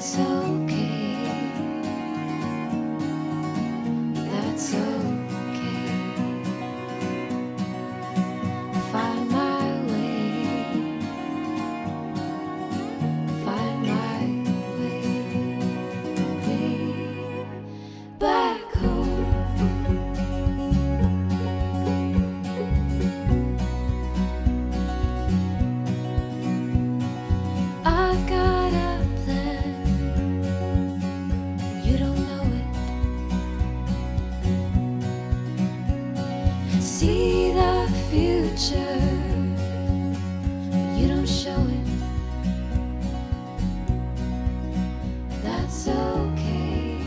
That's okay. That's okay. Find my way. Find my way back home. I've got a plan. You don't know it. See the future, but you don't show it. That's okay.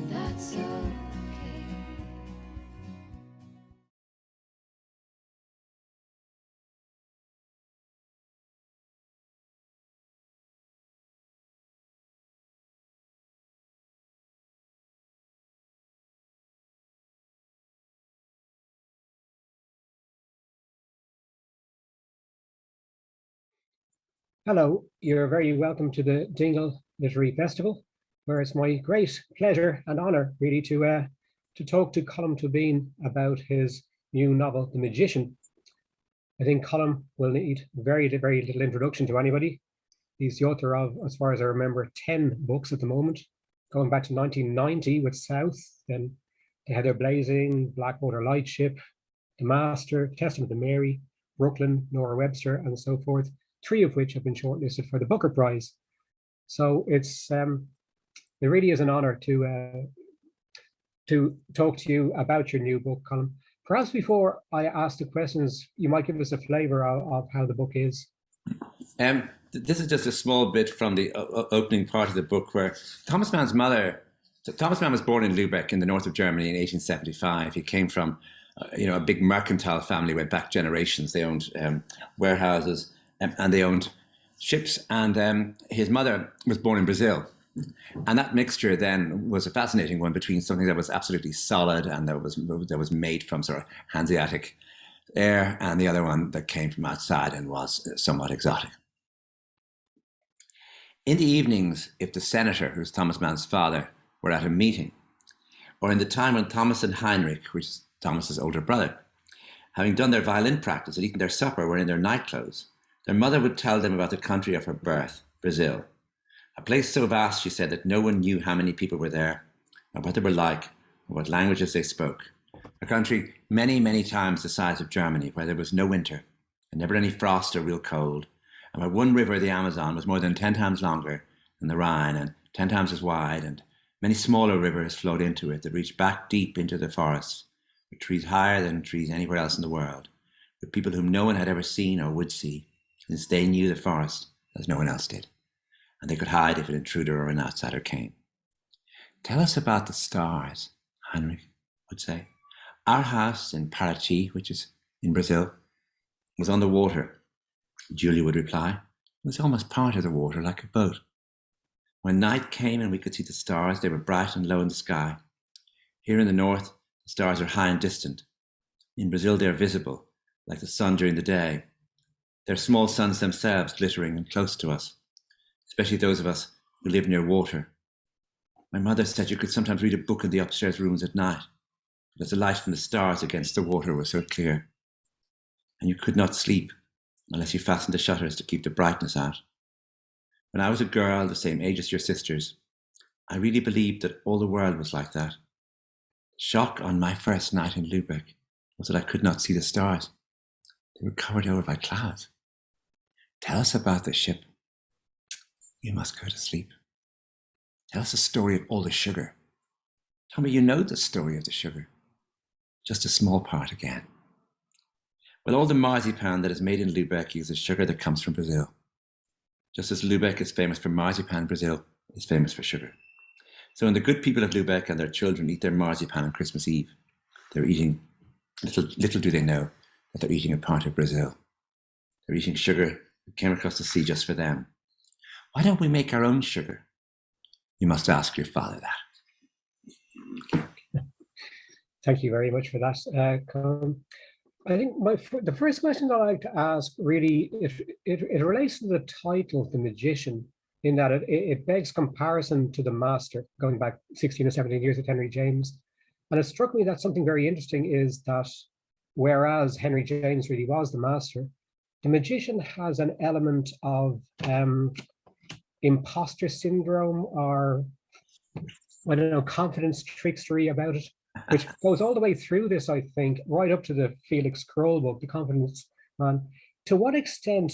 That's okay. Hello, you're very welcome to the Dingle Literary Festival, where it's my great pleasure and honour really to talk to Colm Tóibín about his new novel, The Magician. I think Colm will need very little introduction to anybody. He's the author of, as far as I remember, 10 books at the moment, going back to 1990 with South, then The Heather Blazing, Blackwater Lightship, The Master, Testament of Mary, Brooklyn, Nora Webster, and so forth, 3 of which have been shortlisted for the Booker Prize. So it really is an honor to talk to you about your new book, Colm. Perhaps before I ask the questions, you might give us a flavour of how the book is. This is just a small bit from the opening part of the book, where Thomas Mann's mother. Thomas Mann was born in Lübeck in the north of Germany in 1875. He came from, a big mercantile family, went back generations. They owned warehouses and they owned ships. And his mother was born in Brazil. And that mixture then was a fascinating one between something that was absolutely solid and that was made from sort of Hanseatic air, and the other one that came from outside and was somewhat exotic. In the evenings, if the senator, who's Thomas Mann's father, were at a meeting, or in the time when Thomas and Heinrich, which is Thomas's older brother, having done their violin practice and eaten their supper, were in their nightclothes, their mother would tell them about the country of her birth, Brazil. A place so vast, she said, that no one knew how many people were there, or what they were like, or what languages they spoke. A country many, many times the size of Germany, where there was no winter, and never any frost or real cold, and where one river, the Amazon, was more than 10 times longer than the Rhine, and 10 times as wide, and many smaller rivers flowed into it that reached back deep into the forests, with trees higher than trees anywhere else in the world, with people whom no one had ever seen or would see, since they knew the forest as no one else did, and they could hide if an intruder or an outsider came. Tell us about the stars, Heinrich would say. Our house in Paraty, which is in Brazil, was on the water. Julia would reply. It was almost part of the water, like a boat. When night came and we could see the stars, they were bright and low in the sky. Here in the north, the stars are high and distant. In Brazil, they are visible, like the sun during the day. They're small suns themselves, glittering and close to us, especially those of us who live near water. My mother said you could sometimes read a book in the upstairs rooms at night, because the light from the stars against the water was so clear. And you could not sleep unless you fastened the shutters to keep the brightness out. When I was a girl, the same age as your sisters, I really believed that all the world was like that. The shock on my first night in Lübeck was that I could not see the stars. They were covered over by clouds. Tell us about the ship. You must go to sleep. Tell us the story of all the sugar. Tell me you know the story of the sugar. Just a small part again. Well, all the marzipan that is made in Lübeck uses sugar that comes from Brazil. Just as Lübeck is famous for marzipan, Brazil is famous for sugar. So when the good people of Lübeck and their children eat their marzipan on Christmas Eve, they're eating, little do they know, that they're eating a part of Brazil. They're eating sugar that came across the sea just for them. Why don't we make our own sugar? You must ask your father that. Thank you very much for that, Colm. I think the first question that I like to ask really it relates to the title, The Magician, in that it begs comparison to the master, going back 16 or 17 years with Henry James. And it struck me that something very interesting is that whereas Henry James really was the master, the magician has an element of imposter syndrome, or I don't know, confidence trickstery about it, which goes all the way through this, I think, right up to the Felix Kroll book, The Confidence Man. To what extent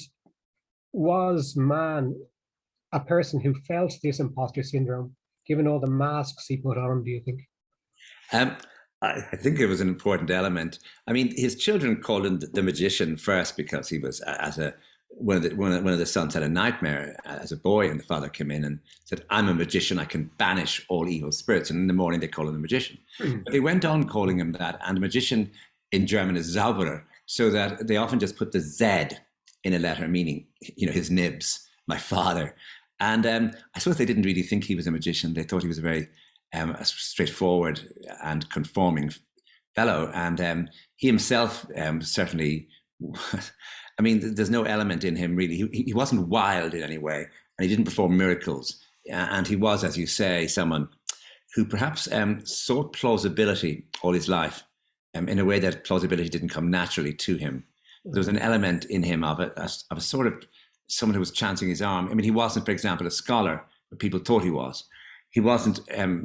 was Mann a person who felt this imposter syndrome, given all the masks he put on, do you think? Um, I think it was an important element. I mean, his children called him the magician first because he was, as a one of the sons had a nightmare as a boy, and the father came in and said, "I'm a magician. I can banish all evil spirits." And in the morning, they called him the magician. But they went on calling him that, and magician in German is Zauberer, so that they often just put the Z in a letter, meaning, his nibs, my father. And I suppose they didn't really think he was a magician. They thought he was a very straightforward and conforming fellow. And he himself certainly, I mean, there's no element in him really. He wasn't wild in any way, and he didn't perform miracles. And he was, as you say, someone who perhaps sought plausibility all his life in a way that plausibility didn't come naturally to him. There was an element in him of a sort of someone who was chancing his arm. I mean, he wasn't, for example, a scholar, but people thought he was. He wasn't.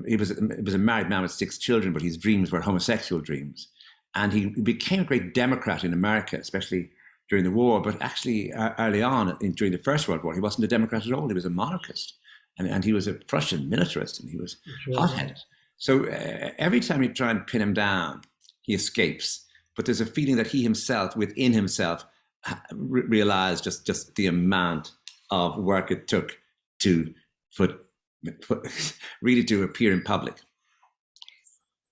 He was a married man with 6 children, but his dreams were homosexual dreams, and he became a great Democrat in America, especially during the war. But actually, early on, during the First World War, he wasn't a Democrat at all. He was a monarchist, and he was a Prussian militarist, and he was hot-headed. So every time you try and pin him down, he escapes. But there's a feeling that he himself, within himself, realized just the amount of work it took to really to appear in public.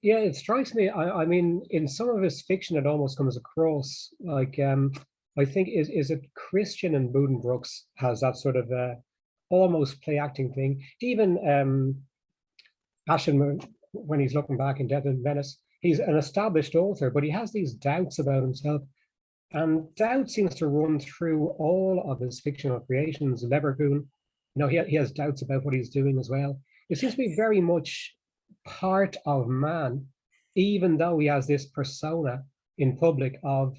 Yeah, it strikes me. I mean, in some of his fiction, it almost comes across like I think is it Christian and Buddenbrooks has that sort of almost play acting thing. Even Ashen, when he's looking back in Death in Venice, he's an established author, but he has these doubts about himself. And doubt seems to run through all of his fictional creations. Leverkusen, he has doubts about what he's doing as well. It seems to be very much part of man, even though he has this persona in public of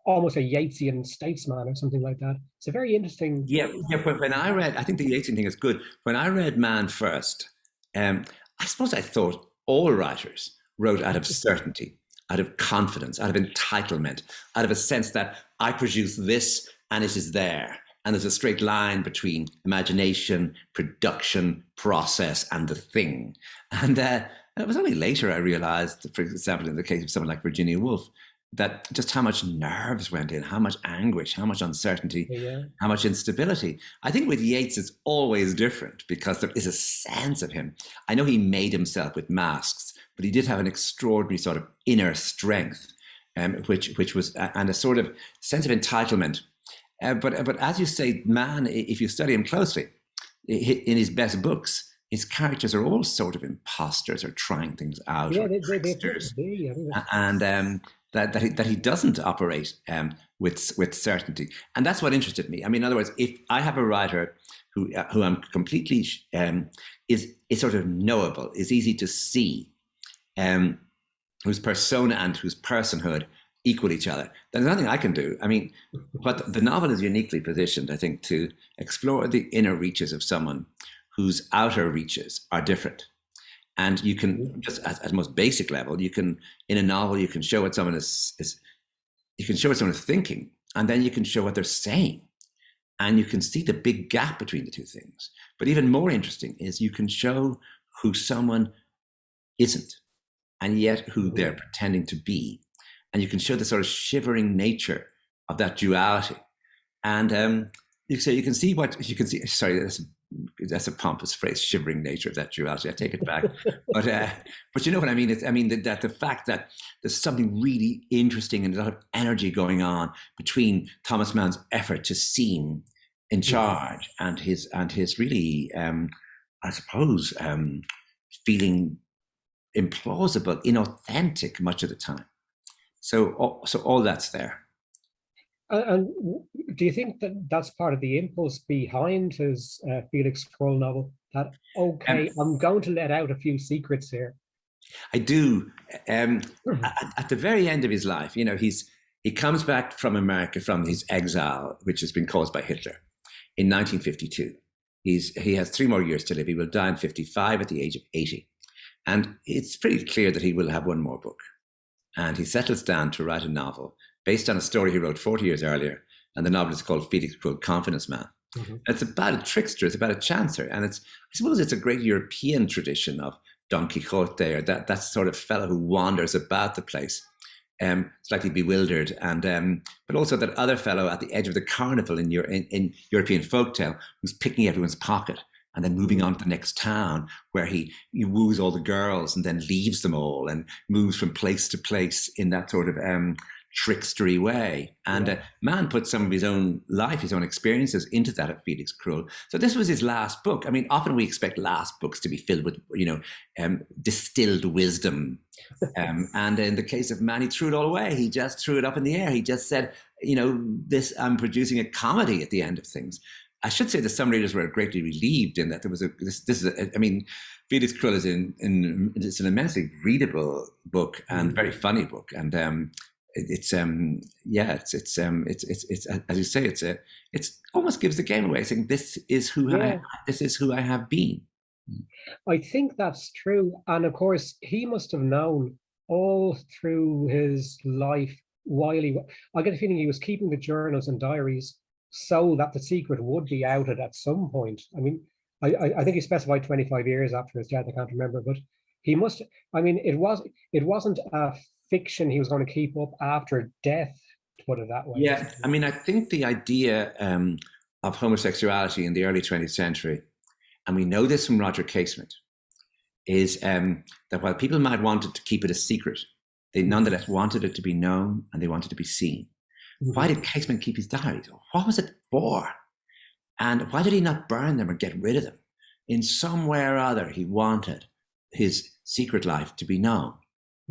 almost a Yeatsian statesman or something like that. It's a very interesting. Yeah. But when I read, I think the Yeatsian thing is good. When I read Man first, I suppose I thought all writers wrote out of certainty, out of confidence, out of entitlement, out of a sense that I produce this and it is there. And there's a straight line between imagination, production, process, and the thing. And it was only later I realized, for example, in the case of someone like Virginia Woolf, that just how much nerves went in, how much anguish, how much uncertainty, how much instability. I think with Yeats, it's always different because there is a sense of him. I know he made himself with masks, but he did have an extraordinary sort of inner strength, which was, and a sort of sense of entitlement. But as you say, Man, if you study him closely, in his best books, his characters are all sort of imposters or trying things out. Yeah, or tricksters. And that he doesn't operate with certainty, and that's what interested me. I mean, in other words, if I have a writer who I'm completely is sort of knowable, is easy to see, whose persona and whose personhood equal each other, there's nothing I can do. I mean, but the novel is uniquely positioned, I think, to explore the inner reaches of someone whose outer reaches are different. And you can, just at the most basic level, you can, in a novel, you can show what someone you can show what someone is thinking, and then you can show what they're saying. And you can see the big gap between the two things. But even more interesting is you can show who someone isn't, and yet who they're pretending to be. And you can show the sort of shivering nature of that duality. And so you can see what you can see. Sorry, that's a pompous phrase, shivering nature of that duality. I take it back. But you know what I mean? I mean that the fact that there's something really interesting and a lot of energy going on between Thomas Mann's effort to seem in charge and his really, I suppose, feeling implausible, inauthentic much of the time. So all that's there. And do you think that that's part of the impulse behind his Felix Kroll novel? That, okay, I'm going to let out a few secrets here. I do. At the very end of his life, he comes back from America from his exile, which has been caused by Hitler, in 1952. He has 3 more years to live. He will die in 55 at the age of 80. And it's pretty clear that he will have one more book. And he settles down to write a novel based on a story he wrote 40 years earlier. And the novel is called Felix Kroll, Confidence Man. Mm-hmm. It's about a trickster. It's about a chancer. And I suppose it's a great European tradition of Don Quixote, or that sort of fellow who wanders about the place, slightly bewildered, and but also that other fellow at the edge of the carnival in European folktale who's picking everyone's pocket and then moving on to the next town, where he woos all the girls and then leaves them all and moves from place to place in that sort of trickstery way. And Mann put some of his own life, his own experiences into that at Felix Kroll. So this was his last book. I mean, often we expect last books to be filled with, distilled wisdom. And in the case of Mann, he threw it all away. He just threw it up in the air. He just said, I'm producing a comedy at the end of things. I should say that some readers were greatly relieved in that there was Felix Kroll is it's an immensely readable book and very funny book. And it's as you say, it's almost gives the game away, saying this is who I have been. I think that's true. And of course, he must have known all through his life I get a feeling he was keeping the journals and diaries so that the secret would be outed at some point. I mean, I think he specified 25 years after his death. I can't remember, but he must. I mean, it wasn't a fiction he was going to keep up after death, to put it that way. Yeah, I mean, I think the idea of homosexuality in the early 20th century, and we know this from Roger Casement, is that while people might want to keep it a secret, they nonetheless wanted it to be known and they wanted to be seen. Mm-hmm. Why did Casement keep his diaries? What was it for? And why did he not burn them or get rid of them? In some way or other, he wanted his secret life to be known.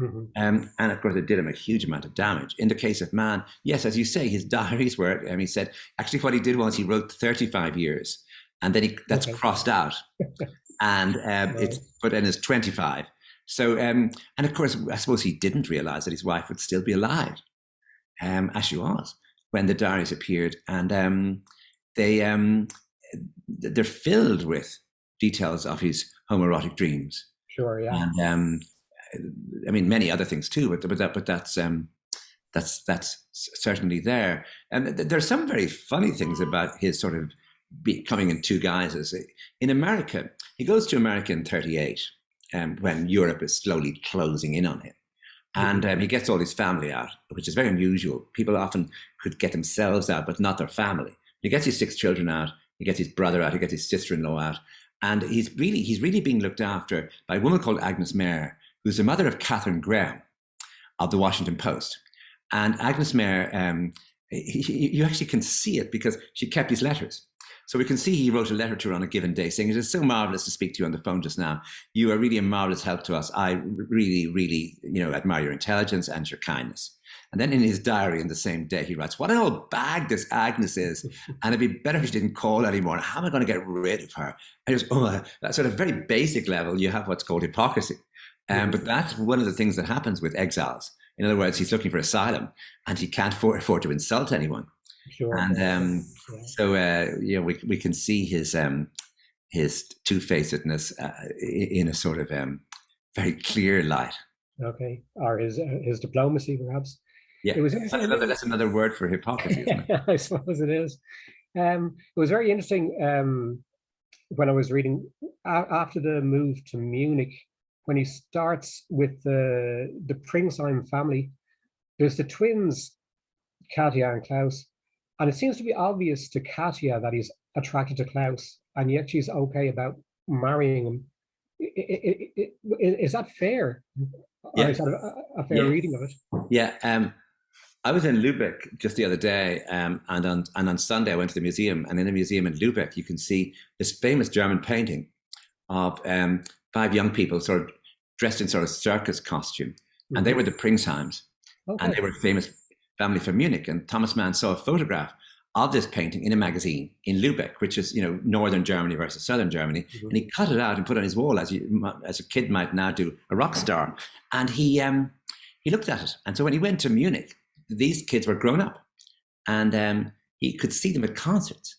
Mm-hmm. And of course, it did him a huge amount of damage. In the case of Mann, yes, as you say, his diaries were, he said, actually what he did was he wrote 35 years and then that's crossed out and it's put in as 25. So, and of course, I suppose he didn't realize that his wife would still be alive, as she was, when the diaries appeared. And they're filled with details of his homoerotic dreams. Sure, yeah. And I mean, many other things too, but that's certainly there. And there's some very funny things about his sort of coming in two guises. In America, he goes to America in 1938, when Europe is slowly closing in on him. And he gets all his family out, which is very unusual. People often could get themselves out, but not their family. He gets his 6 children out, he gets his brother out, he gets his sister-in-law out. And he's really being looked after by a woman called Agnes Mayer, who's the mother of Catherine Graham of the Washington Post. And Agnes Mayer, you actually can see it because she kept his letters. So we can see he wrote a letter to her on a given day saying, "It is so marvelous to speak to you on the phone just now. You are really a marvelous help to us. I really, admire your intelligence and your kindness." And then in his diary in the same day, he writes, "What an old bag this Agnes is. And it'd be better if she didn't call anymore. How am I going to get rid of her?" And it was, that sort of very basic level, you have what's called hypocrisy. But that's one of the things that happens with exiles. In other words, he's looking for asylum and he can't afford to insult anyone. Sure. And so we can see his two-facedness in a sort of very clear light. Okay, or his diplomacy, perhaps. Yeah, that's another word for hypocrisy, isn't it? I suppose it is. It was very interesting when I was reading after the move to Munich, when he starts with the Pringsheim family. There's the twins, Katja and Klaus. And it seems to be obvious to Katja that he's attracted to Klaus, and yet she's okay about marrying him. Is that fair? Yeah. Or is that a fair reading of it? Yeah. I was in Lübeck just the other day, and on Sunday I went to the museum, and in the museum in Lübeck you can see this famous German painting of 5 young people sort of dressed in sort of circus costume, and they were the Pringsheims. Okay. and they were a famous family from Munich. And Thomas Mann saw a photograph of this painting in a magazine in Lübeck, which is, northern Germany versus southern Germany. Mm-hmm. And he cut it out and put it on his wall, as a kid might now do, a rock star. And he looked at it. And so when he went to Munich, these kids were grown up, and he could see them at concerts.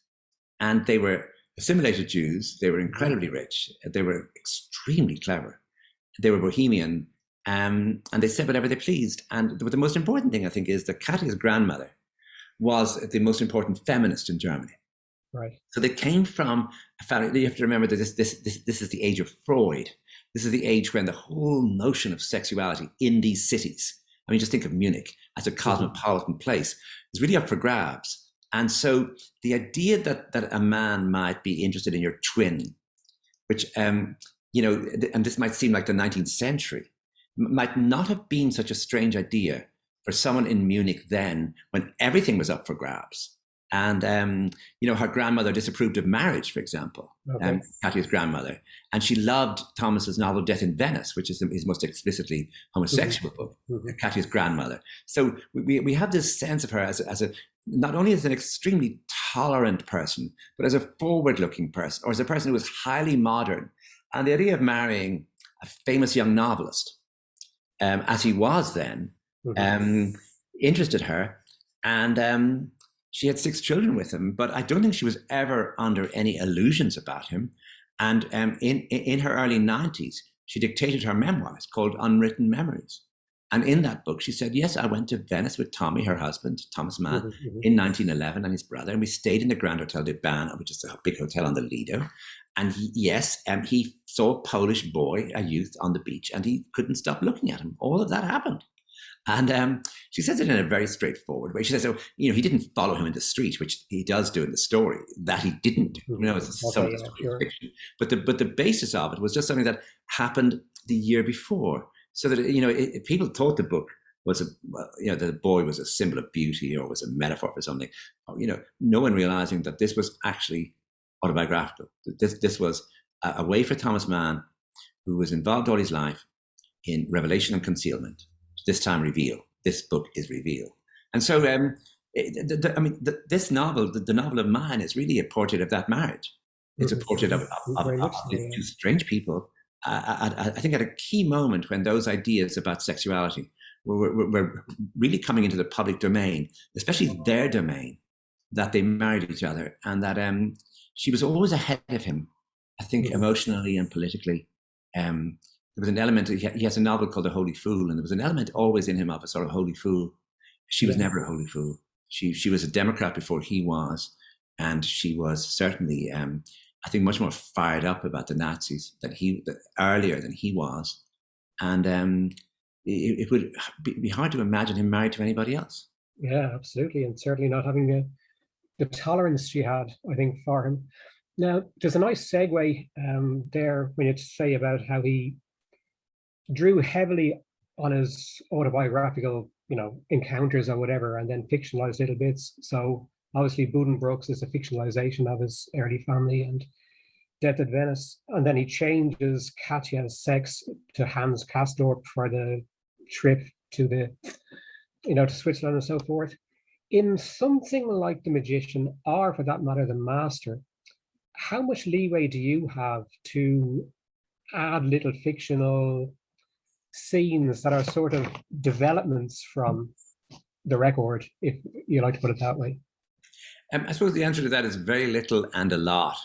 And they were assimilated Jews. They were incredibly rich. They were extremely clever. They were bohemian, and they said whatever they pleased. And the most important thing, I think, is that Katya's grandmother was the most important feminist in Germany. Right. So they came from a family. You have to remember that this is the age of Freud. This is the age when the whole notion of sexuality in these cities, I mean, just think of Munich as a cosmopolitan place, is really up for grabs. And so the idea that a man might be interested in your twin, which, and this might seem like the 19th century, might not have been such a strange idea for someone in Munich then, when everything was up for grabs. And, her grandmother disapproved of marriage, for example, Katya's grandmother. And she loved Thomas's novel Death in Venice, which is his most explicitly homosexual book, Katya's grandmother. So we have this sense of her as a not only as an extremely tolerant person, but as a forward-looking person, or as a person who was highly modern. And the idea of marrying a famous young novelist, as he was then, interested her. And she had 6 children with him, but I don't think she was ever under any illusions about him. And in her early 90s, she dictated her memoirs called Unwritten Memories. And in that book, she said, yes, I went to Venice with Tommy, her husband, Thomas Mann, in 1911, and his brother, and we stayed in the Grand Hotel de Ban, which is a big hotel on the Lido. And he saw a Polish boy, a youth, on the beach, and he couldn't stop looking at him. All of that happened. And she says it in a very straightforward way. She says, he didn't follow him in the street, which he does do in the story. That he didn't do. It's some fiction. But the basis of it was just something that happened the year before. So that, people thought the book was the boy was a symbol of beauty or was a metaphor for something. No one realizing that this was actually autobiographical. This was a way for Thomas Mann, who was involved all his life in revelation and concealment, this time reveal. This book is reveal. And so, this novel, the novel of mine, is really a portrait of that marriage. It's a portrait of these two strange people. I think at a key moment when those ideas about sexuality were really coming into the public domain, especially their domain, that they married each other, and that she was always ahead of him, I think, emotionally and politically. There was an element, he has a novel called The Holy Fool, and there was an element always in him of a sort of holy fool. She was never a holy fool. She was a Democrat before he was, and she was certainly, I think, much more fired up about the Nazis earlier than he was. And it would be hard to imagine him married to anybody else. Yeah, absolutely. And certainly not having the tolerance she had, I think, for him. Now, there's a nice segue there when you say about how he drew heavily on his autobiographical, encounters or whatever, and then fictionalized little bits. So obviously Buddenbrooks is a fictionalization of his early family and Death at Venice. And then he changes Katya's sex to Hans Castorp for the trip to to Switzerland and so forth. In something like The Magician, or for that matter, The Master, how much leeway do you have to add little fictional scenes that are sort of developments from the record, if you like to put it that way? I suppose the answer to that is very little and a lot.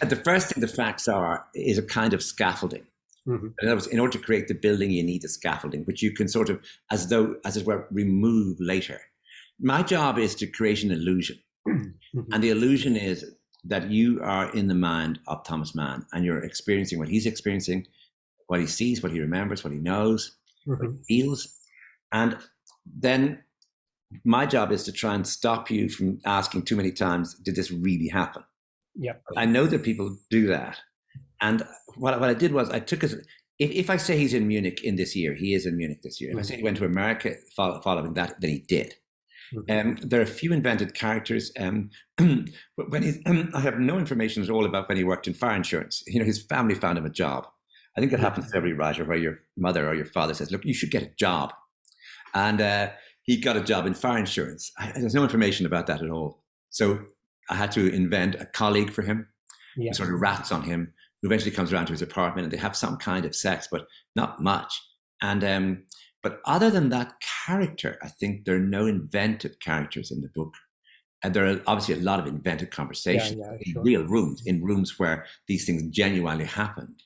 And the first thing the facts is a kind of scaffolding. In other words, in order to create the building, you need a scaffolding, which you can sort of, as it were, remove later. My job is to create an illusion. And the illusion is that you are in the mind of Thomas Mann, and you're experiencing what he's experiencing, what he sees, what he remembers, what he knows, what he feels. And then my job is to try and stop you from asking too many times, did this really happen? Yeah. I know that people do that. And what I did was I took it, if I say he's in Munich in this year, he is in Munich this year. If I say he went to America following that, then he did. There are a few invented characters. When I have no information at all about when he worked in fire insurance. His family found him a job. I think it happens to every writer where your mother or your father says, look, you should get a job. And he got a job in fire insurance. There's no information about that at all. So I had to invent a colleague for him who sort of rats on him, who eventually comes around to his apartment, and they have some kind of sex, but not much. And but other than that character, I think there are no invented characters in the book. And there are obviously a lot of invented conversations in real rooms, in rooms where these things genuinely happened.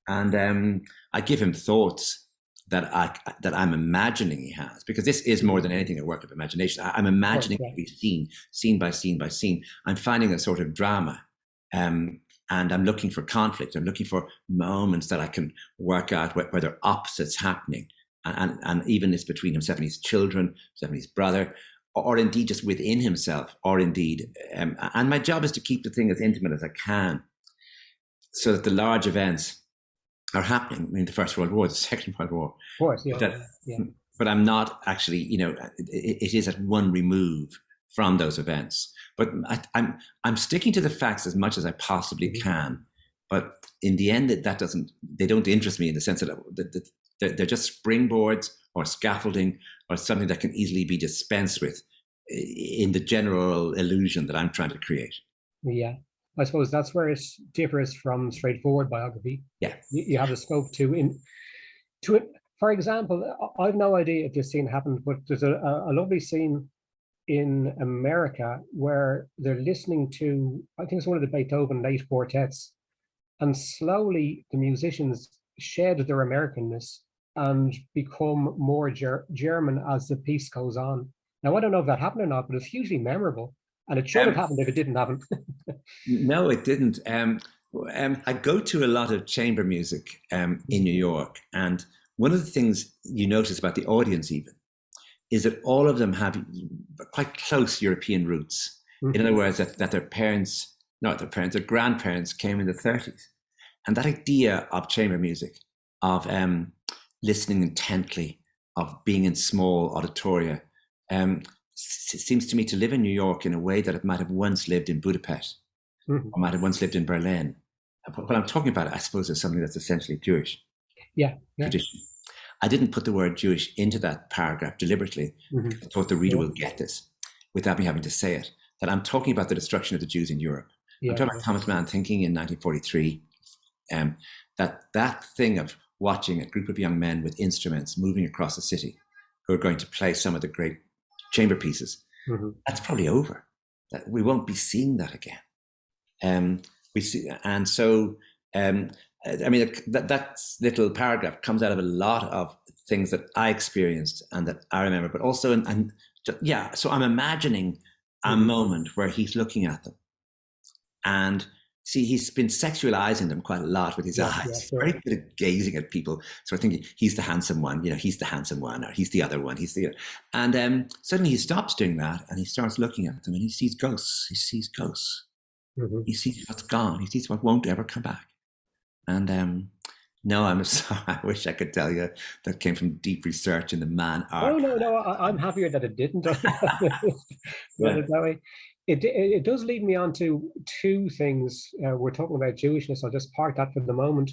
And I give him thoughts that I'm imagining he has, because this is more than anything a work of imagination. I'm imagining every scene by scene by scene. I'm finding a sort of drama, and I'm looking for conflict. I'm looking for moments that I can work out where there are opposites happening, and even it's between himself and his children, himself and his brother, or indeed just within himself, or indeed, and my job is to keep the thing as intimate as I can, so that the large events are happening. I mean, the First World War, the Second World War. Of course, But I'm not actually, it is at one remove from those events. But I'm sticking to the facts as much as I possibly can. But in the end, they don't interest me in the sense that they're just springboards or scaffolding or something that can easily be dispensed with in the general illusion that I'm trying to create. Yeah. I suppose that's where it differs from straightforward biography. Yeah. You have the scope to it. For example, I've no idea if this scene happened, but there's a lovely scene in America where they're listening to, I think it's one of the Beethoven late quartets, and slowly the musicians shed their Americanness and become more German as the piece goes on. Now, I don't know if that happened or not, but it's hugely memorable. And it should have happened if it didn't happen. No, it didn't. I go to a lot of chamber music in New York. And one of the things you notice about the audience even is that all of them have quite close European roots. In other words, that their grandparents came in the 30s. And that idea of chamber music, of listening intently, of being in small auditoria, seems to me to live in New York in a way that it might have once lived in Budapest or might have once lived in Berlin. What I'm talking about, I suppose, is something that's essentially Jewish tradition. I didn't put the word Jewish into that paragraph deliberately. I thought the reader will get this without me having to say it, that I'm talking about the destruction of the Jews in Europe. I'm talking about Thomas Mann thinking in 1943 that thing of watching a group of young men with instruments moving across the city who are going to play some of the great chamber pieces. That's probably over. That we won't be seeing that again. I mean, that little paragraph comes out of a lot of things that I experienced and that I remember, but also, so I'm imagining a moment where he's looking at them, and see, he's been sexualizing them quite a lot with his eyes. He's very good at gazing at people. So I think he's the handsome one, he's the handsome one, or he's the other one, and suddenly he stops doing that and he starts looking at them and he sees ghosts. He sees ghosts. He sees what's gone. He sees what won't ever come back. And no, I'm sorry. I wish I could tell you that came from deep research in the Mann arc. No, I'm happier that it didn't. That way. It does lead me on to two things. We're talking about Jewishness. I'll just park that for the moment.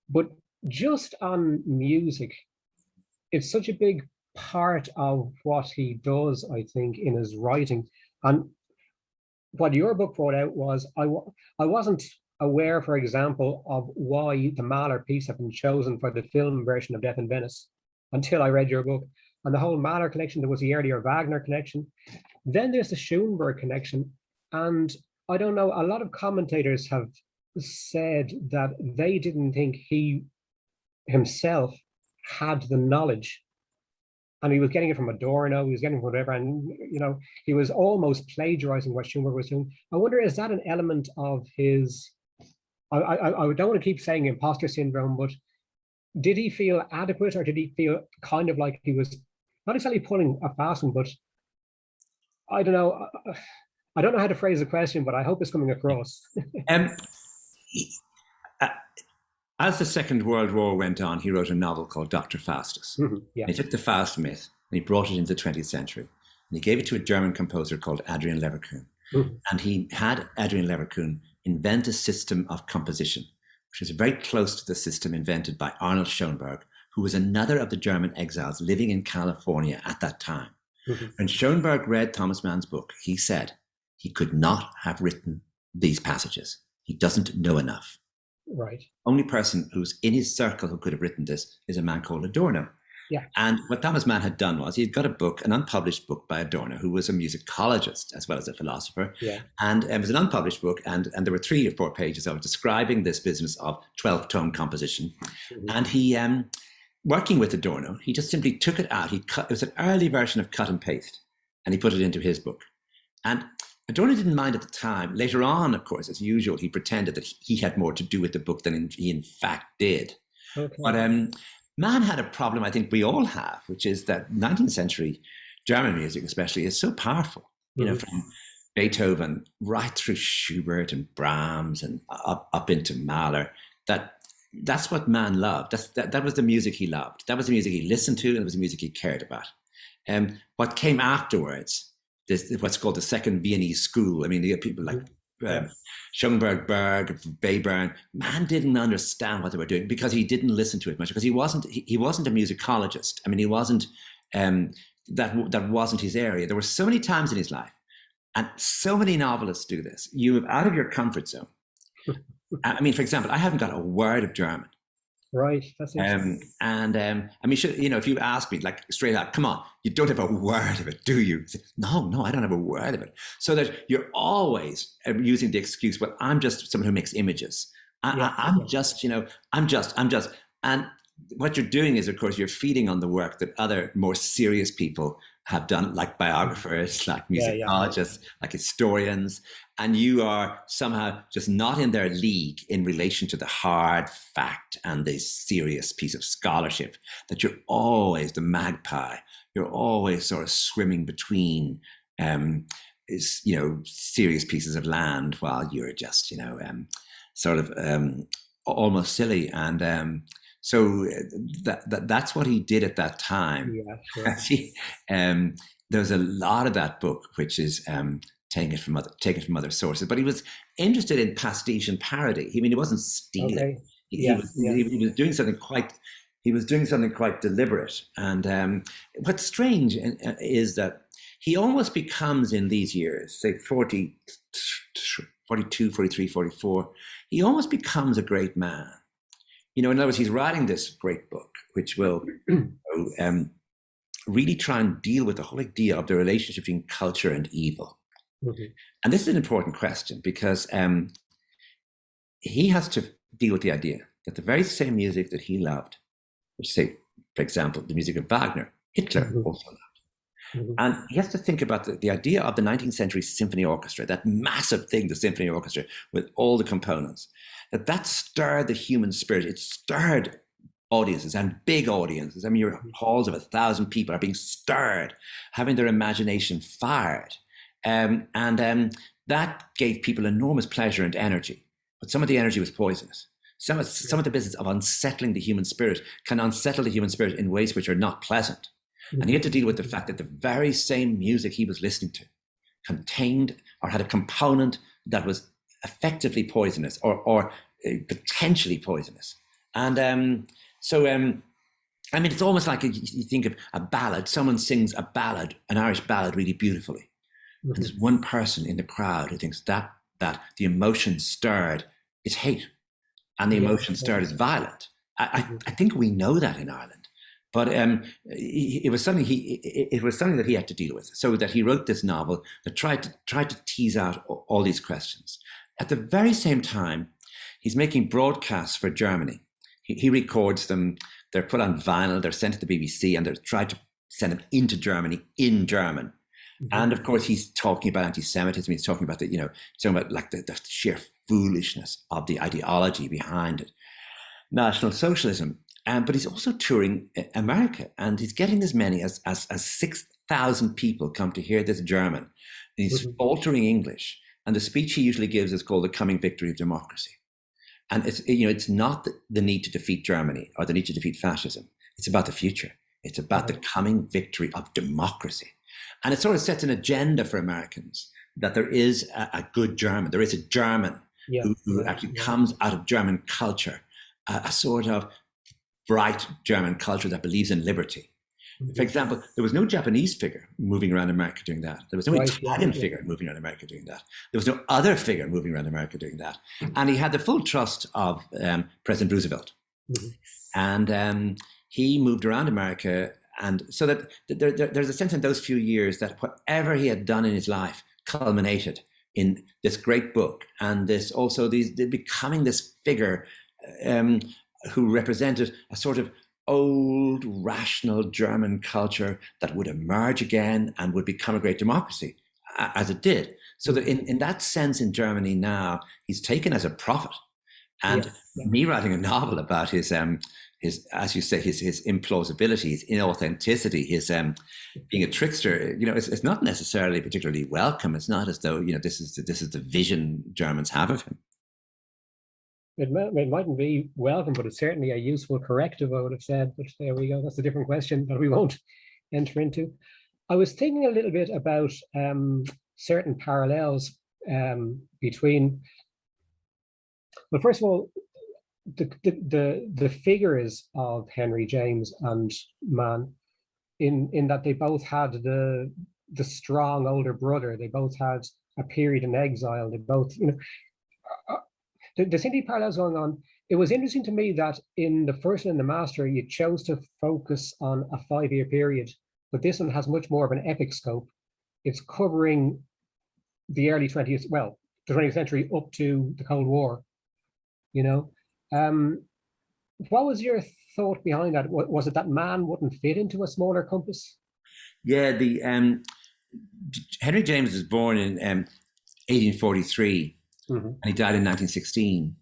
But just on music, it's such a big part of what he does, I think, in his writing. And what your book brought out was I wasn't aware, for example, of why the Mahler piece had been chosen for the film version of Death in Venice until I read your book. And the whole Mahler connection, there was the earlier Wagner connection. Then there's the Schoenberg connection. And I don't know, a lot of commentators have said that they didn't think he himself had the knowledge. And he was getting it from Adorno, he was getting it from whatever, and he was almost plagiarizing what Schoenberg was doing. I wonder, is that an element of his, I don't want to keep saying imposter syndrome, but did he feel adequate, or did he feel kind of like he was not exactly pulling a fast one, but I don't know. I don't know how to phrase the question, but I hope it's coming across. As the Second World War went on, he wrote a novel called Dr. Faustus. He took the Faust myth and he brought it into the 20th century. And he gave it to a German composer called Adrian Leverkühn. And he had Adrian Leverkühn invent a system of composition which was very close to the system invented by Arnold Schoenberg, who was another of the German exiles living in California at that time. When Schoenberg read Thomas Mann's book, he said he could not have written these passages. He doesn't know enough. Right. Only person who's in his circle who could have written this is a man called Adorno. Yeah. And what Thomas Mann had done was he had got a book, an unpublished book by Adorno, who was a musicologist as well as a philosopher. Yeah. And it was an unpublished book, and there were 3 or 4 pages of it describing this business of 12-tone composition. And he, working with Adorno, he just simply took it out. It was an early version of cut and paste, and he put it into his book. And Adorno didn't mind at the time. Later on, of course, as usual, he pretended that he had more to do with the book than he in fact did. Okay. But Mann had a problem I think we all have, which is that 19th century German music especially is so powerful, you know, from Beethoven right through Schubert and Brahms and up into Mahler, that's what Mann loved. That was the music he loved. That was the music he listened to, and it was the music he cared about. What came afterwards, what's called the Second Viennese School. I mean, you get people like Schoenberg, Berg, Webern. Mann didn't understand what they were doing because he didn't listen to it much, because he wasn't a musicologist. I mean, he wasn't, that wasn't his area. There were so many times in his life, and so many novelists do this. You move out of your comfort zone. I mean, for example, I haven't got a word of German. Right. That's interesting. I mean, if you ask me like straight out, come on, you don't have a word of it, do you? Say, no, I don't have a word of it. So that you're always using the excuse, well, I'm just someone who makes images. I'm just. And what you're doing is, of course, you're feeding on the work that other more serious people have done, like biographers, like musicologists, like historians. And you are somehow just not in their league in relation to the hard fact and the serious piece of scholarship, that you're always the magpie. You're always sort of swimming between, serious pieces of land while you're just, almost silly. And so that's what he did at that time. Yeah, sure. There's a lot of that book, which is taken from other sources. But he was interested in pastiche and parody. I mean, he wasn't stealing. Okay. He was doing something quite. He was doing something quite deliberate. And what's strange is that he almost becomes, in these years, say 40, 42, 43, 44, he almost becomes a great man. You know, in other words, he's writing this great book, which will really try and deal with the whole idea of the relationship between culture and evil. And this is an important question, because he has to deal with the idea that the very same music that he loved, which, say, for example, the music of Wagner, Hitler also loved. And he has to think about the idea of the 19th century symphony orchestra, that massive thing, the symphony orchestra, with all the components, that stirred the human spirit. It stirred audiences, and big audiences. I mean, your halls of 1,000 people are being stirred, having their imagination fired. And that gave people enormous pleasure and energy. But some of the energy was poisonous. Some of the business of unsettling the human spirit can unsettle the human spirit in ways which are not pleasant. And he had to deal with the fact that the very same music he was listening to contained or had a component that was effectively poisonous or potentially poisonous. And I mean, it's almost like you think of a ballad. Someone sings a ballad, an Irish ballad, really beautifully. And there's one person in the crowd who thinks that the emotion stirred is hate, and the emotion stirred is violent. I think we know that in Ireland, but it was something that he had to deal with. So that he wrote this novel that tried to tease out all these questions. At the very same time, he's making broadcasts for Germany. He records them. They're put on vinyl. They're sent to the BBC, and they're tried to send them into Germany in German. And of course, he's talking about anti-Semitism. He's talking about the sheer foolishness of the ideology behind it, National Socialism. But he's also touring America, and he's getting as many as 6,000 people come to hear this German. And he's faltering English, and the speech he usually gives is called "The Coming Victory of Democracy." And it's not the need to defeat Germany or the need to defeat fascism. It's about the future. It's about the coming victory of democracy. And it sort of sets an agenda for Americans that there is a good German. There is a German who actually comes out of German culture, a sort of bright German culture that believes in liberty. For example, there was no Japanese figure moving around America doing that. There was no Italian figure moving around America doing that. There was no other figure moving around America doing that. And he had the full trust of President Roosevelt. And he moved around America. And so that there's a sense in those few years that whatever he had done in his life culminated in this great book, and this also becoming this figure who represented a sort of old, rational German culture that would emerge again and would become a great democracy, as it did. So that in that sense, in Germany now, he's taken as a prophet. And me writing a novel about his, as you say, his implausibility, his inauthenticity, his being a trickster, it's not necessarily particularly welcome. It's not as though, this is the vision Germans have of him. It mightn't be welcome, but it's certainly a useful corrective, I would have said. But there we go. That's a different question that we won't enter into. I was thinking a little bit about certain parallels between. Well, first of all, the figures of Henry James and Mann, in that they both had the strong older brother. They both had a period in exile. They both, there seem to be parallels going on. It was interesting to me that in the first one, in The Master, you chose to focus on a 5-year period, but this one has much more of an epic scope. It's covering the early 20th, the 20th century up to the Cold War. What was your thought behind that? Was it that man wouldn't fit into a smaller compass? Yeah, Henry James was born in 1843. And he died in 1916.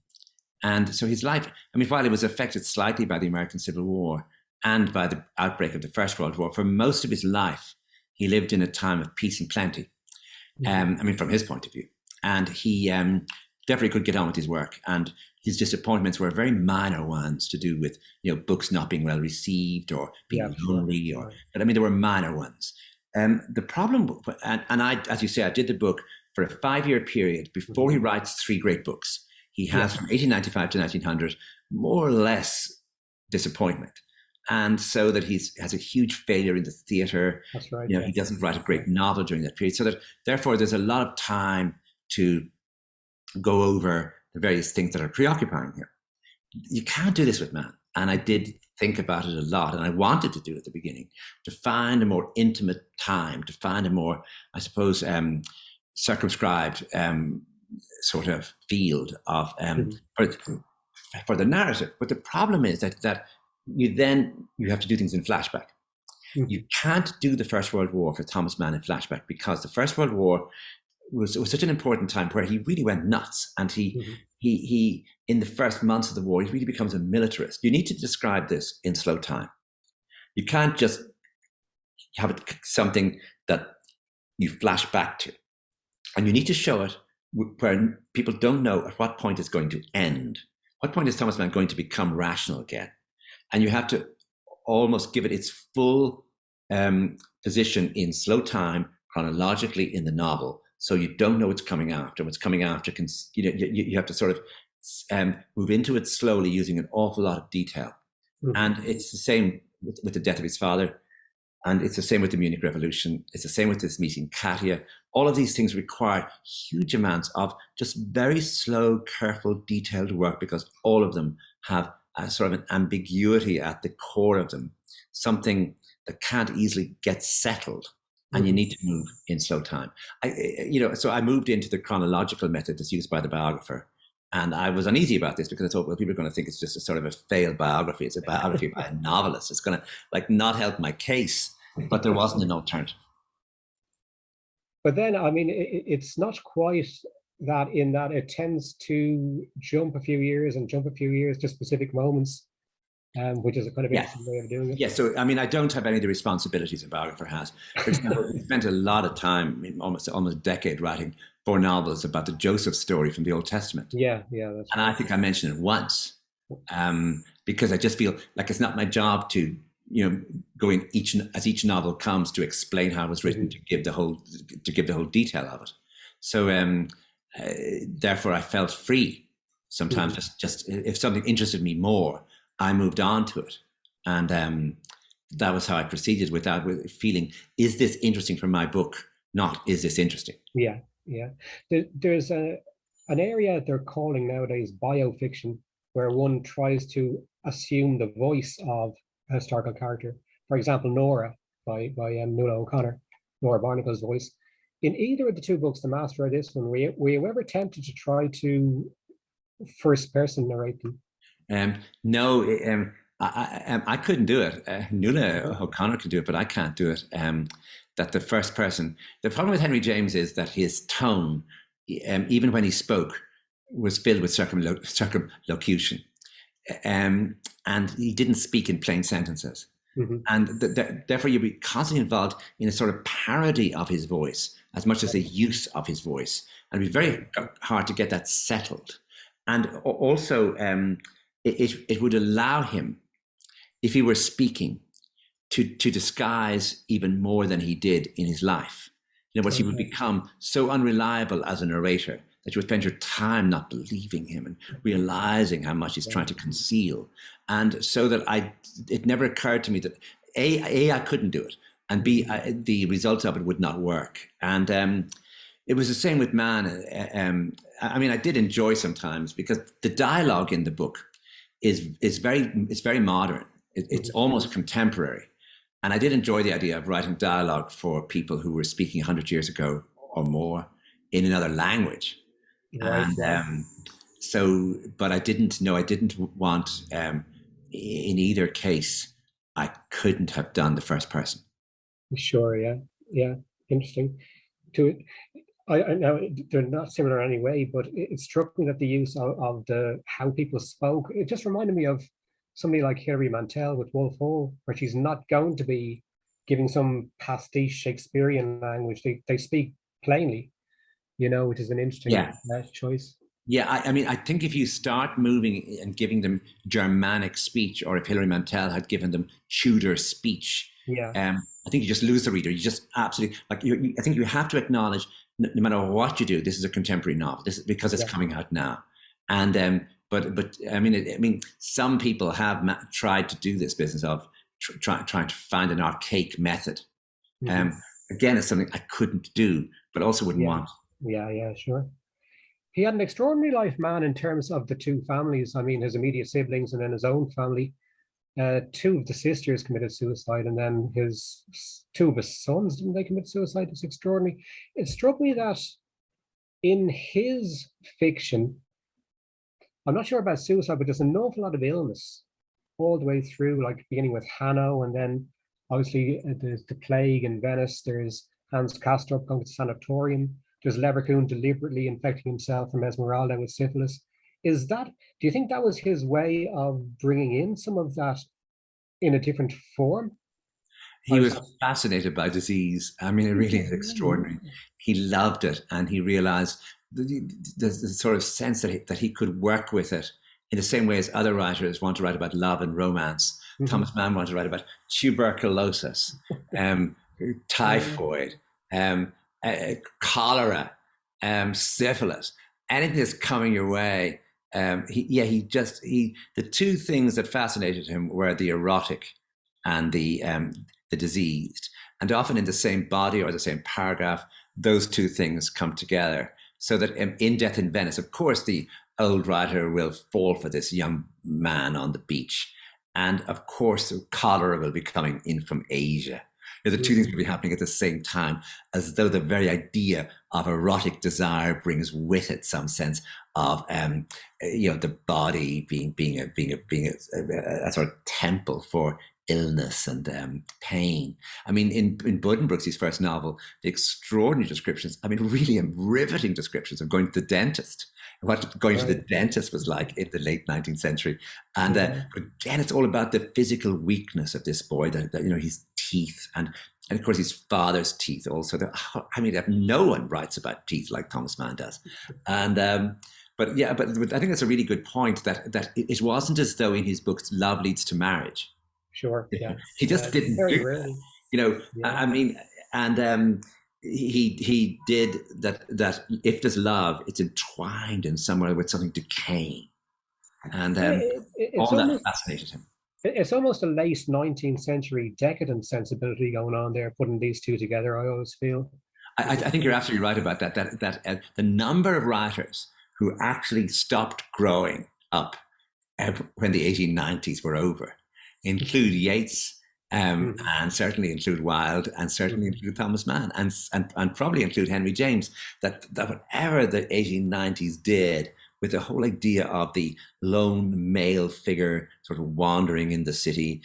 And so his life, while it was affected slightly by the American Civil War and by the outbreak of the First World War, for most of his life, he lived in a time of peace and plenty. From his point of view. And he definitely could get on with his work. And his disappointments were very minor ones to do with, books not being well received or being lonely. But there were minor ones. The problem, and I, as you say, I did the book for a 5-year period before he writes 3 great books. He has from 1895 to 1900, more or less disappointment. And so that he has a huge failure in the theatre. That's right. He doesn't write a great novel during that period. So that therefore there's a lot of time to go over the various things that are preoccupying him. You can't do this with Mann. And I did think about it a lot, and I wanted to do it at the beginning, to find a more intimate time, to find a more, I suppose, circumscribed sort of field of for the narrative. But the problem is that you have to do things in flashback. You can't do the First World War for Thomas Mann in flashback, because the First World War was such an important time where he really went nuts, and he in the first months of the war, he really becomes a militarist. You need to describe this in slow time. You can't just have it something that you flash back to. And you need to show it where people don't know at what point it's going to end. What point is Thomas Mann going to become rational again? And you have to almost give it its full position in slow time, chronologically in the novel. So you don't know what's coming after. What's coming after, you have to sort of move into it slowly using an awful lot of detail. And it's the same with the death of his father. And it's the same with the Munich Revolution. It's the same with this meeting Katia. All of these things require huge amounts of just very slow, careful, detailed work, because all of them have a sort of an ambiguity at the core of them, something that can't easily get settled, and you need to move in slow time. So I moved into the chronological method that's used by the biographer. And I was uneasy about this, because I thought, well, people are going to think it's just a sort of a failed biography. It's a biography by a novelist. It's going to not help my case. But there wasn't an alternative. But then, it's not quite that, in that it tends to jump a few years to specific moments, which is a kind of interesting way of doing it. Yeah, so I don't have any of the responsibilities a biographer has. For example, we spent a lot of time, almost a decade, writing 4 novels about the Joseph story from the Old Testament. Yeah, that's and I think I mentioned it once, because I just feel like it's not my job to go in each novel comes to explain how it was written, to give the whole detail of it. So therefore I felt free. Sometimes just if something interested me more, I moved on to it. And that was how I proceeded with that, with feeling, is this interesting for my book? Not, is this interesting? Yeah, yeah. There's an area they're calling nowadays biofiction, where one tries to assume the voice of a historical character. For example, Nora by Nuala O'Connor, Nora Barnacle's voice. In either of the two books, The Master or this one, were you ever tempted to try to first person narrate them? No, I couldn't do it. Nuala O'Connor can do it, but I can't do it. That the first person. The problem with Henry James is that his tone, even when he spoke, was filled with circumlocution, and he didn't speak in plain sentences. Mm-hmm. And therefore, you'd be constantly involved in a sort of parody of his voice as much as the use of his voice, and it'd be very hard to get that settled. And also, it would allow him, if he were speaking, to disguise even more than he did in his life. In other words, he would become so unreliable as a narrator that you would spend your time not believing him and realizing how much he's trying to conceal. And so that it never occurred to me that A, I couldn't do it, and B, the result of it would not work. And it was the same with Man. I mean, I did enjoy sometimes, because the dialogue in the book is very modern. It's almost contemporary. And I did enjoy the idea of writing dialogue for people who were speaking 100 years ago or more in another language. Right. And but I didn't want, in either case, I couldn't have done the first person. Sure, yeah. Interesting. I know they're not similar in any way, but it struck me that the use of the how people spoke, it just reminded me of somebody like Hilary Mantel with Wolf Hall, where she's not going to be giving some pastiche Shakespearean language. They speak plainly, which is an interesting choice. Yeah, I mean, I think if you start moving and giving them Germanic speech, or if Hilary Mantel had given them Tudor speech, I think you just lose the reader. You just absolutely, I think you have to acknowledge, no matter what you do, this is a contemporary novel. This is because it's coming out now. And but I mean, some people have tried to do this business of trying to find an archaic method. Again, it's something I couldn't do, but also wouldn't want. Yeah, sure. He had an extraordinary life, man, in terms of the two families. I mean, his immediate siblings and then his own family. Two of the sisters committed suicide, and then two of his sons, didn't they commit suicide? It's extraordinary. It struck me that in his fiction, I'm not sure about suicide, but there's an awful lot of illness all the way through, like beginning with Hanno, and then obviously there's the plague in Venice. There's Hans Castorp going to the sanatorium. There's Leverkusen deliberately infecting himself from Esmeralda with syphilis. Do you think that was his way of bringing in some of that in a different form? He was fascinated by disease. I mean, it really is extraordinary. He loved it, and he realized the sort of sense that he could work with it in the same way as other writers want to write about love and romance. Thomas Mann wanted to write about tuberculosis, typhoid, cholera, syphilis, anything that's coming your way. The two things that fascinated him were the erotic and the diseased, and often in the same body or the same paragraph, those two things come together. So that in Death in Venice, of course, the old writer will fall for this young man on the beach, and of course, cholera will be coming in from Asia. The two things will be happening at the same time, as though the very idea of erotic desire brings with it some sense of, the body being a sort of temple for illness and pain. I mean, in Buddenbrooks' first novel, the extraordinary descriptions, I mean, really riveting descriptions of going to the dentist, what going to the dentist was like in the late 19th century. And again, it's all about the physical weakness of this boy, that his teeth, and of course his father's teeth also. No one writes about teeth like Thomas Mann does. And but I think that's a really good point, that it wasn't as though in his books love leads to marriage. Sure, yeah. He just didn't do it. I mean, and he did that if there's love, it's entwined in somewhere with something decaying, and It's all that almost fascinated him. it's almost a late 19th century decadent sensibility going on there, putting these two together. I always feel. I think you're absolutely right about that. That the number of writers who actually stopped growing up when the 1890s were over include Yeats, and certainly include Wilde, and certainly include Thomas Mann, and probably include Henry James. That whatever the 1890s did with the whole idea of the lone male figure sort of wandering in the city,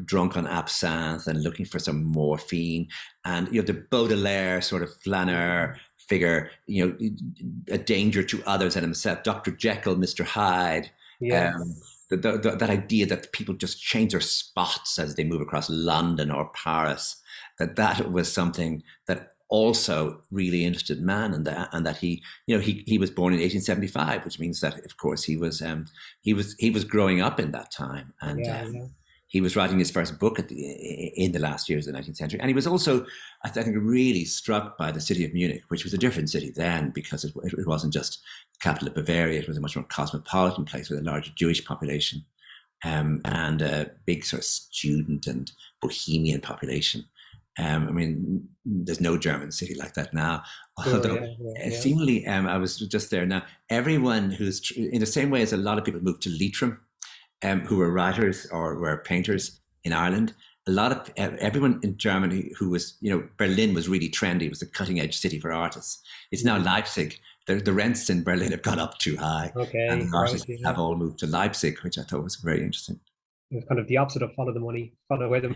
drunk on absinthe and looking for some morphine, and the Baudelaire sort of flaneur figure, a danger to others and himself, Dr. Jekyll, Mr. Hyde. Yeah. That idea that people just change their spots as they move across London or Paris, that was something that also really interested Mann, and that he was born in 1875, which means that of course he was growing up in that time, and he was writing his first book in the last years of the 19th century, and he was also, I think, really struck by the city of Munich, which was a different city then, because it wasn't just the capital of Bavaria; it was a much more cosmopolitan place with a larger Jewish population, and a big sort of student and bohemian population. There's no German city like that now. Although, seemingly, I was just there now. Everyone who's in the same way as a lot of people moved to Leitrim, who were writers or were painters in Ireland. A lot of everyone in Germany who was, Berlin was really trendy. It was a cutting edge city for artists. It's now Leipzig. The rents in Berlin have gone up too high, and the artists have all moved to Leipzig, which I thought was very interesting. It's kind of the opposite of follow the money, follow where the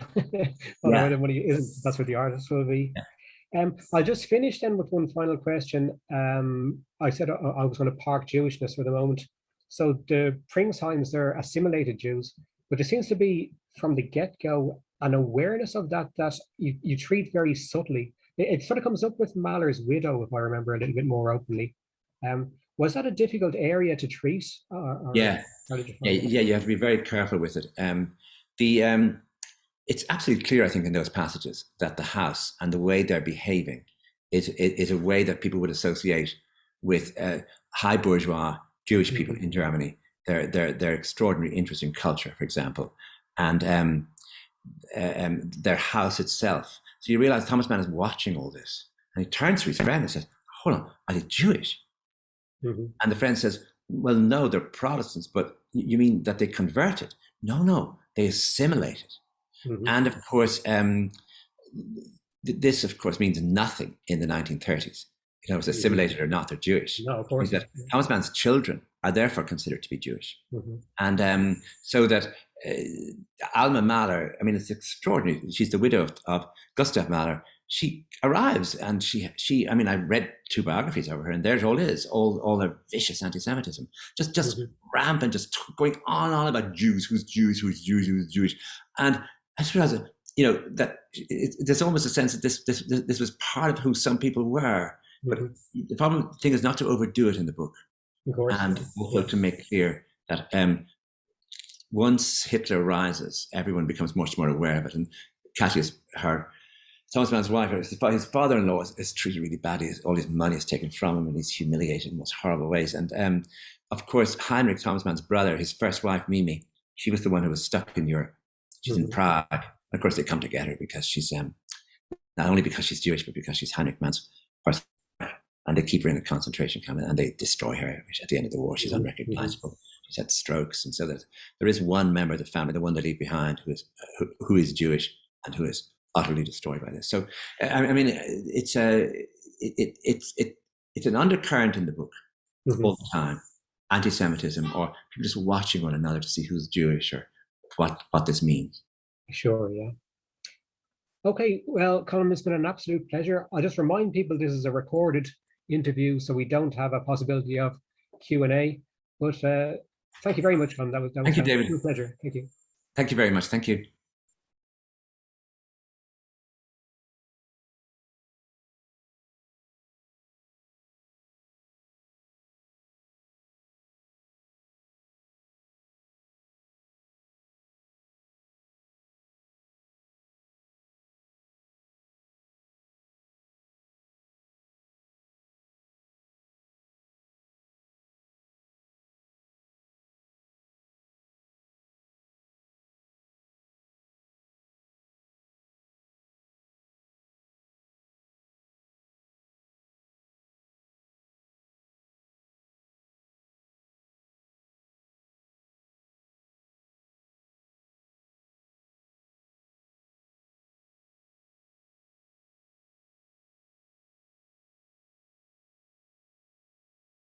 where the money isn't. That's where the artists will be. Yeah. I'll just finish then with one final question. I said I was going to park Jewishness for the moment. So the Pringsheims, they're assimilated Jews, but there seems to be from the get-go an awareness of that you treat very subtly. It sort of comes up with Mahler's widow, if I remember a little bit more openly. Was that a difficult area to treat? Yeah, you have to be very careful with it. It's absolutely clear, I think, in those passages that the house and the way they're behaving is a way that people would associate with high bourgeois Jewish people in Germany. Their extraordinary interest in culture, for example, and their house itself. So you realize Thomas Mann is watching all this, and he turns to his friend and says, "Hold on, are they Jewish?" And the friend says, "Well, no, they're Protestants, but you mean that they converted?" No, they assimilated. And of course, this of course means nothing in the 1930s. It's assimilated or not, they're Jewish. No, of course. That Thomas Mann's children are therefore considered to be Jewish. And so that Alma Mahler, it's extraordinary. She's the widow of Gustav Mahler. She arrives and she I read 2 biographies of her, and there it all is, all her vicious anti-Semitism, just rampant, just going on about Jews, who's Jewish. And I realized that there's almost a sense that this was part of who some people were. But the thing is not to overdo it in the book, of course, and also to make clear that once Hitler rises, everyone becomes much more aware of it. And Katya's Thomas Mann's wife, his father-in-law is treated really badly. All his money is taken from him, and he's humiliated in most horrible ways. And of course, Heinrich, Thomas Mann's brother, his first wife, Mimi, she was the one who was stuck in Europe. She's in Prague. And of course, they come to get her because she's not only because she's Jewish, but because she's Heinrich Mann's first wife. And they keep her in a concentration camp, and they destroy her. At the end of the war, she's unrecognizable. She's had strokes, and so that there is one member of the family, the one they leave behind, who is Jewish and who is utterly destroyed by this. So, it's an undercurrent in the book all the time, anti-Semitism, or people just watching one another to see who's Jewish or what this means. Sure, yeah. Okay, well, Colm, it's been an absolute pleasure. I'll just remind people this is a recorded interview, so we don't have a possibility of Q&A. But thank you very much, Colm. That was Thank you, David. a pleasure. Thank you. Thank you very much. Thank you.